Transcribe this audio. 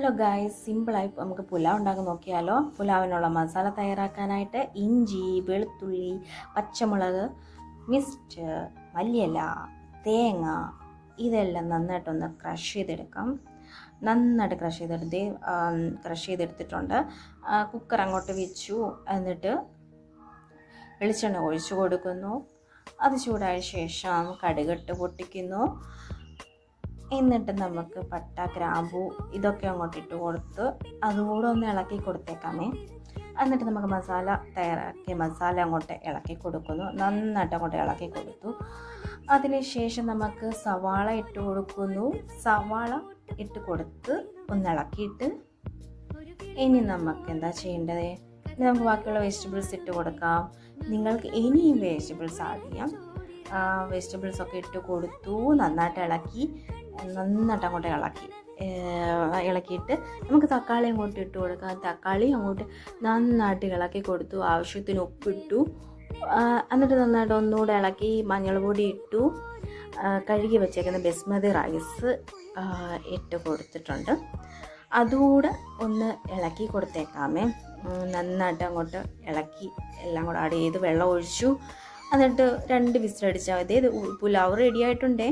Hello guys, സിമ്പിളായി നമുക്ക് പുലാവ് ഉണ്ടാക്കി നോക്കിയാലോ. പുലാവിനുള്ള മസാല തയ്യാറാക്കാനായിട്ട് ഇഞ്ചി, വെളുത്തുള്ളി, പച്ചമുളക്, മിസ്റ്റ്, മല്ലിയില, തേങ്ങ ഇതെല്ലാം നന്നായിട്ടൊന്ന് ക്രഷ് ചെയ്തെടുക്കാം. നന്നായിട്ട് ക്രഷ് ചെയ്തെടുത്തിട്ടുണ്ട്. കുക്കർ അങ്ങോട്ട് വെച്ചു. എന്നിട്ട് വെളിച്ചെണ്ണ ഒഴിച്ചു കൊടുക്കുന്നു. അത് ചൂടായ ശേഷം കടുകിട്ട് പൊട്ടിക്കുന്നു. എന്നിട്ട് നമുക്ക് പട്ട, ഗ്രാമ്പു ഇതൊക്കെ അങ്ങോട്ട് ഇട്ട് കൊടുത്ത് അതുകൂടെ ഒന്ന് ഇളക്കി കൊടുത്തേക്കാമേ. എന്നിട്ട് നമുക്ക് മസാല അങ്ങോട്ട് ഇളക്കി കൊടുക്കുന്നു. നന്നായിട്ട് അങ്ങോട്ട് ഇളക്കി കൊടുത്തു. അതിനുശേഷം നമുക്ക് സവാള ഇട്ട് കൊടുക്കുന്നു. സവാള ഇട്ട് കൊടുത്ത് ഒന്ന് ഇളക്കിയിട്ട് ഇനി നമുക്ക് എന്താ ചെയ്യേണ്ടത്? ഇനി നമുക്ക് ബാക്കിയുള്ള വെജിറ്റബിൾസ് ഇട്ട് കൊടുക്കാം. നിങ്ങൾക്ക് ഇനിയും വെജിറ്റബിൾസ് ആഡ് ചെയ്യാം. വെജിറ്റബിൾസൊക്കെ ഇട്ട് കൊടുത്തു. നന്നായിട്ട് അങ്ങോട്ട് ഇളക്കിയിട്ട് നമുക്ക് തക്കാളി അങ്ങോട്ട് ഇട്ട് കൊടുക്കാം. തക്കാളി അങ്ങോട്ട് നന്നായിട്ട് ഇളക്കി കൊടുത്തു. ആവശ്യത്തിന് ഉപ്പിട്ടു. എന്നിട്ട് നന്നായിട്ട് ഒന്നുകൂടെ ഇളക്കി മഞ്ഞൾ പൊടി ഇട്ടു. കഴുകി വെച്ചേക്കുന്ന ബസ്മതി റൈസ് ഇട്ട് കൊടുത്തിട്ടുണ്ട്. അതുകൂടെ ഒന്ന് ഇളക്കി കൊടുത്തേക്കാമേ. നന്നായിട്ട് അങ്ങോട്ട് ഇളക്കി എല്ലാം കൂടെ ആഡ് ചെയ്ത് വെള്ളം ഒഴിച്ചു. എന്നിട്ട് 2 വിസിലടിച്ചാൽ മതി. പുലാവ് റെഡി ആയിട്ടുണ്ടേ.